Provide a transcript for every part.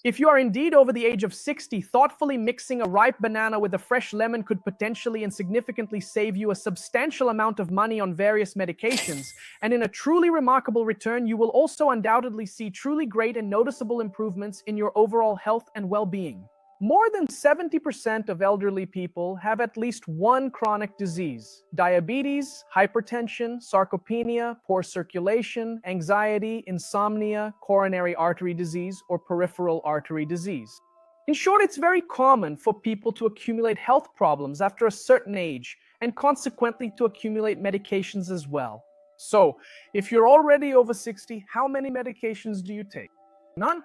If you are indeed over the age of 60, thoughtfully mixing a ripe banana with a fresh lemon could potentially and significantly save you a substantial amount of money on various medications, and in a truly remarkable return, you will also undoubtedly see truly great and noticeable improvements in your overall health and well-being. More than 70% of elderly people have at least one chronic disease: diabetes, hypertension, sarcopenia, poor circulation, anxiety, insomnia, coronary artery disease, or peripheral artery disease. In short, it's very common for people to accumulate health problems after a certain age, and consequently to accumulate medications as well. So, if you're already over 60, how many medications do you take? None?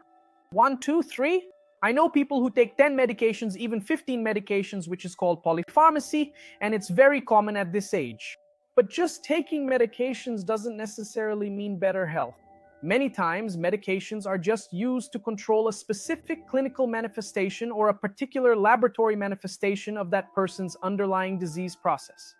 1, 2, 3? I know people who take 10 medications, even 15 medications, which is called polypharmacy, and it's very common at this age. But just taking medications doesn't necessarily mean better health. Many times, medications are just used to control a specific clinical manifestation or a particular laboratory manifestation of that person's underlying disease process.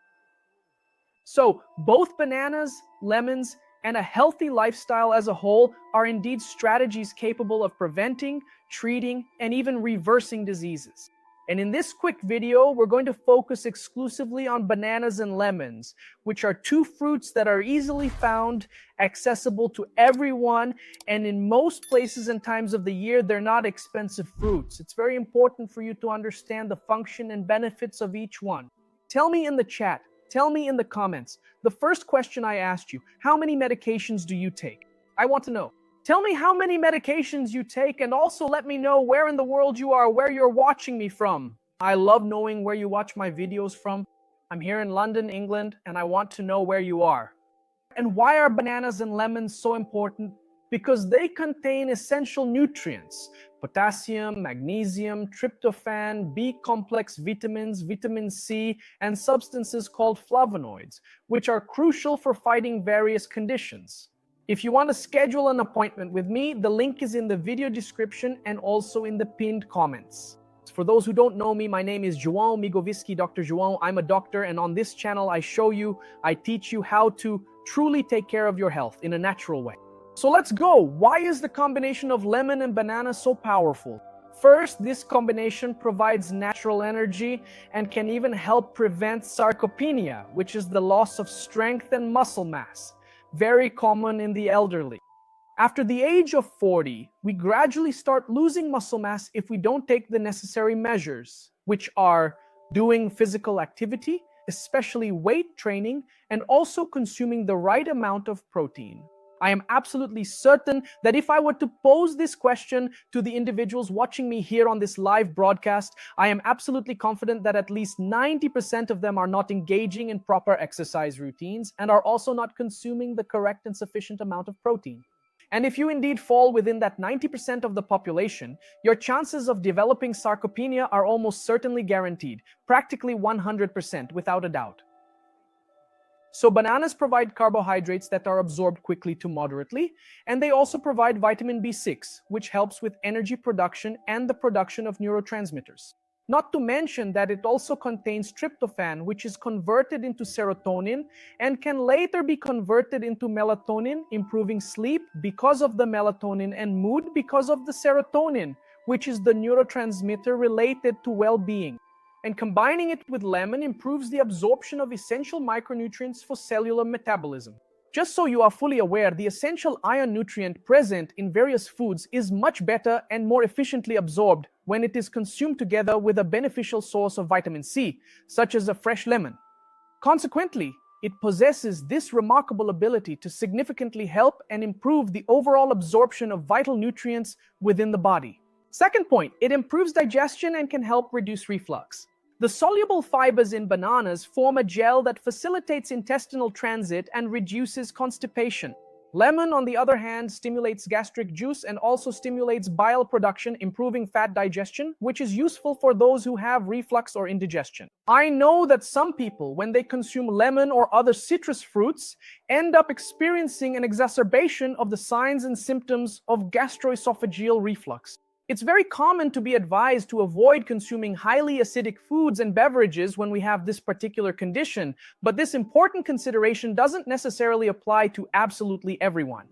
So, both bananas, lemons, and a healthy lifestyle as a whole are indeed strategies capable of preventing, treating, and even reversing diseases. And in this quick video, we're going to focus exclusively on bananas and lemons, which are two fruits that are easily found, accessible to everyone, and in most places and times of the year, they're not expensive fruits. It's very important for you to understand the function and benefits of each one. Tell me in the chat, tell me in the comments. The first question I asked you, how many medications do you take? I want to know. Tell me how many medications you take, and also let me know where in the world you are, where you're watching me from. I love knowing where you watch my videos from. I'm here in London, England, and I want to know where you are. And why are bananas and lemons so important? Because they contain essential nutrients: potassium, magnesium, tryptophan, B-complex vitamins, vitamin C, and substances called flavonoids, which are crucial for fighting various conditions. If you want to schedule an appointment with me, the link is in the video description and also in the pinned comments. For those who don't know me, my name is João Migoviski, Dr. João. I'm a doctor, and on this channel I teach you how to truly take care of your health in a natural way. So let's go. Why is the combination of lemon and banana so powerful? First, this combination provides natural energy and can even help prevent sarcopenia, which is the loss of strength and muscle mass, very common in the elderly. After the age of 40, we gradually start losing muscle mass if we don't take the necessary measures, which are doing physical activity, especially weight training, and also consuming the right amount of protein. I am absolutely certain that if I were to pose this question to the individuals watching me here on this live broadcast, I am absolutely confident that at least 90% of them are not engaging in proper exercise routines and are also not consuming the correct and sufficient amount of protein. And if you indeed fall within that 90% of the population, your chances of developing sarcopenia are almost certainly guaranteed, practically 100% without a doubt. So bananas provide carbohydrates that are absorbed quickly to moderately, and they also provide vitamin B6, which helps with energy production and the production of neurotransmitters. Not to mention that it also contains tryptophan, which is converted into serotonin and can later be converted into melatonin, improving sleep because of the melatonin, and mood because of the serotonin, which is the neurotransmitter related to well-being. And combining it with lemon improves the absorption of essential micronutrients for cellular metabolism. Just so you are fully aware, the essential iron nutrient present in various foods is much better and more efficiently absorbed when it is consumed together with a beneficial source of vitamin C, such as a fresh lemon. Consequently, it possesses this remarkable ability to significantly help and improve the overall absorption of vital nutrients within the body. Second point, it improves digestion and can help reduce reflux. The soluble fibers in bananas form a gel that facilitates intestinal transit and reduces constipation. Lemon, on the other hand, stimulates gastric juice and also stimulates bile production, improving fat digestion, which is useful for those who have reflux or indigestion. I know that some people, when they consume lemon or other citrus fruits, end up experiencing an exacerbation of the signs and symptoms of gastroesophageal reflux. It's very common to be advised to avoid consuming highly acidic foods and beverages when we have this particular condition, but this important consideration doesn't necessarily apply to absolutely everyone.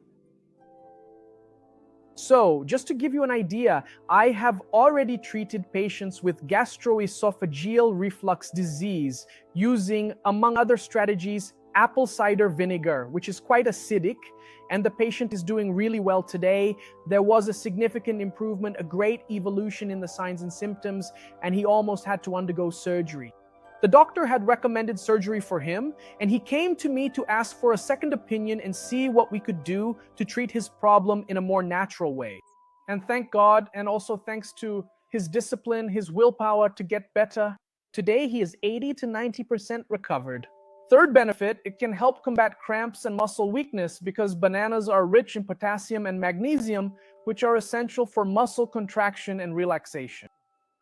So, just to give you an idea, I have already treated patients with gastroesophageal reflux disease using, among other strategies, apple cider vinegar, which is quite acidic, and the patient is doing really well today. There was a significant improvement, a great evolution in the signs and symptoms, and he almost had to undergo surgery. The doctor had recommended surgery for him, and he came to me to ask for a second opinion and see what we could do to treat his problem in a more natural way. And thank God, and also thanks to his discipline, his willpower to get better, today he is 80 to 90% recovered. Third benefit, it can help combat cramps and muscle weakness because bananas are rich in potassium and magnesium, which are essential for muscle contraction and relaxation.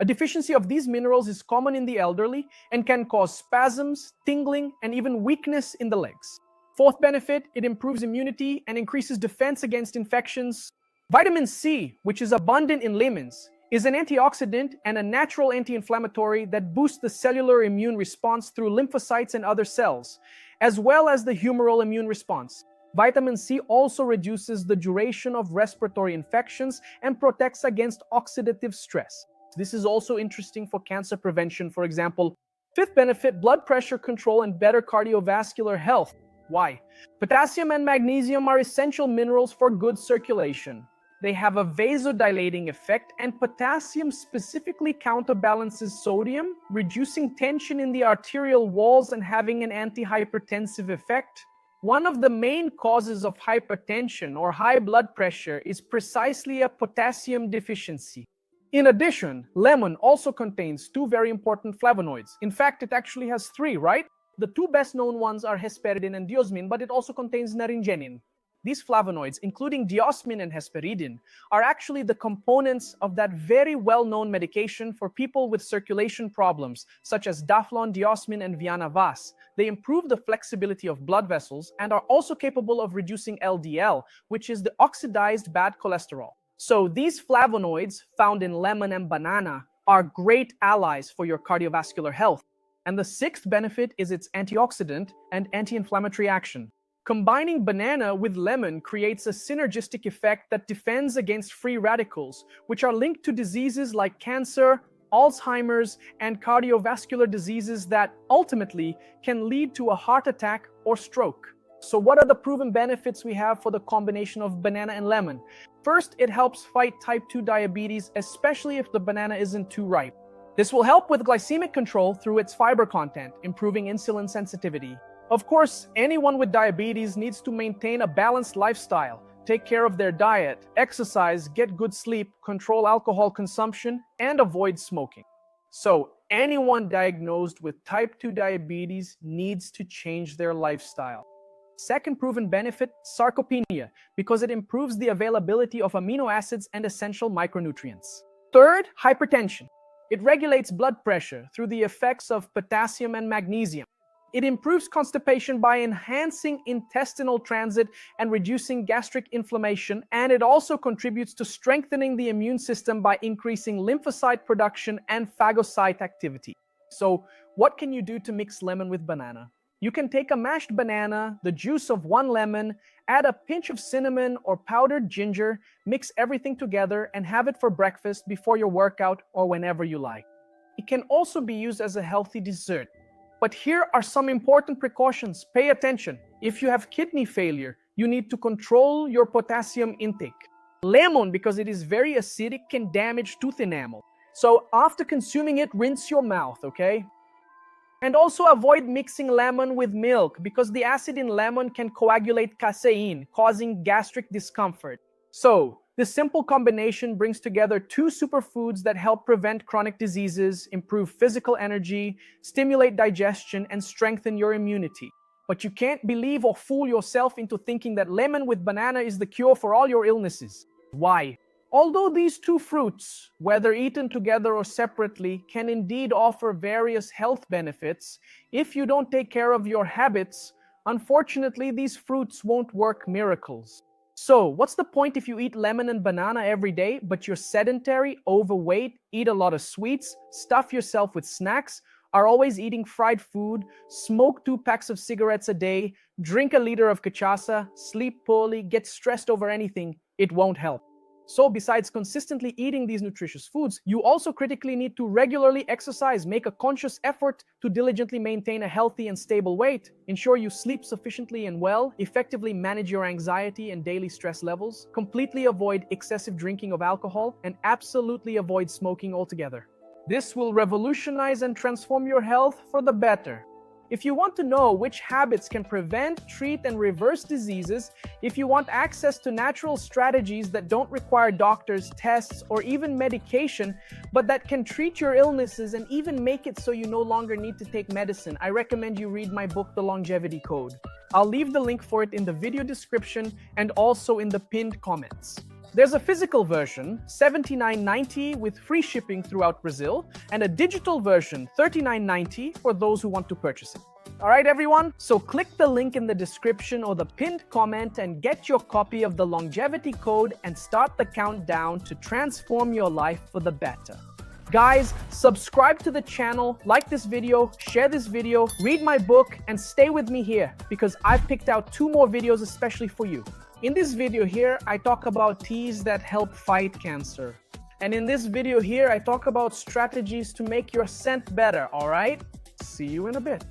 A deficiency of these minerals is common in the elderly and can cause spasms, tingling, and even weakness in the legs. Fourth benefit, it improves immunity and increases defense against infections. Vitamin C, which is abundant in lemons, is an antioxidant and a natural anti-inflammatory that boosts the cellular immune response through lymphocytes and other cells, as well as the humoral immune response. Vitamin C also reduces the duration of respiratory infections and protects against oxidative stress. This is also interesting for cancer prevention, for example. Fifth benefit, blood pressure control and better cardiovascular health. Why? Potassium and magnesium are essential minerals for good circulation. They have a vasodilating effect, and potassium specifically counterbalances sodium, reducing tension in the arterial walls and having an antihypertensive effect. One of the main causes of hypertension or high blood pressure is precisely a potassium deficiency. In addition, lemon also contains two very important flavonoids. In fact, it actually has three, right? The two best known ones are hesperidin and diosmin, but it also contains naringenin. These flavonoids, including diosmin and hesperidin, are actually the components of that very well-known medication for people with circulation problems, such as Daflon, diosmin, and Viana Vas. They improve the flexibility of blood vessels and are also capable of reducing LDL, which is the oxidized bad cholesterol. So these flavonoids found in lemon and banana are great allies for your cardiovascular health. And the sixth benefit is its antioxidant and anti-inflammatory action. Combining banana with lemon creates a synergistic effect that defends against free radicals, which are linked to diseases like cancer, Alzheimer's, and cardiovascular diseases that ultimately can lead to a heart attack or stroke. So what are the proven benefits we have for the combination of banana and lemon? First, it helps fight type 2 diabetes, especially if the banana isn't too ripe. This will help with glycemic control through its fiber content, improving insulin sensitivity. Of course, anyone with diabetes needs to maintain a balanced lifestyle, take care of their diet, exercise, get good sleep, control alcohol consumption, and avoid smoking. So anyone diagnosed with type 2 diabetes needs to change their lifestyle. Second proven benefit, sarcopenia, because it improves the availability of amino acids and essential micronutrients. Third, hypertension. It regulates blood pressure through the effects of potassium and magnesium. It improves constipation by enhancing intestinal transit and reducing gastric inflammation, and it also contributes to strengthening the immune system by increasing lymphocyte production and phagocyte activity. So, what can you do to mix lemon with banana? You can take a mashed banana, the juice of one lemon, add a pinch of cinnamon or powdered ginger, mix everything together, and have it for breakfast before your workout or whenever you like. It can also be used as a healthy dessert. But here are some important precautions. Pay attention. If you have kidney failure, you need to control your potassium intake. Lemon, because it is very acidic, can damage tooth enamel. So after consuming it, rinse your mouth, okay? And also avoid mixing lemon with milk because the acid in lemon can coagulate casein, causing gastric discomfort. So, this simple combination brings together two superfoods that help prevent chronic diseases, improve physical energy, stimulate digestion, and strengthen your immunity. But you can't believe or fool yourself into thinking that lemon with banana is the cure for all your illnesses. Why? Although these two fruits, whether eaten together or separately, can indeed offer various health benefits, if you don't take care of your habits, unfortunately these fruits won't work miracles. So, what's the point if you eat lemon and banana every day, but you're sedentary, overweight, eat a lot of sweets, stuff yourself with snacks, are always eating fried food, smoke 2 packs of cigarettes a day, drink a liter of cachaça, sleep poorly, get stressed over anything? It won't help. So besides consistently eating these nutritious foods, you also critically need to regularly exercise, make a conscious effort to diligently maintain a healthy and stable weight, ensure you sleep sufficiently and well, effectively manage your anxiety and daily stress levels, completely avoid excessive drinking of alcohol, and absolutely avoid smoking altogether. This will revolutionize and transform your health for the better. If you want to know which habits can prevent, treat, and reverse diseases, if you want access to natural strategies that don't require doctors, tests, or even medication, but that can treat your illnesses and even make it so you no longer need to take medicine, I recommend you read my book, The Longevity Code. I'll leave the link for it in the video description and also in the pinned comments. There's a physical version, $79.90 with free shipping throughout Brazil, and a digital version, $39.90 for those who want to purchase it. Alright everyone, so click the link in the description or the pinned comment and get your copy of the Longevity Code and start the countdown to transform your life for the better. Guys, subscribe to the channel, like this video, share this video, read my book, and stay with me here because I've picked out 2 more videos especially for you. In this video here, I talk about teas that help fight cancer. And in this video here, I talk about strategies to make your scent better, alright? See you in a bit.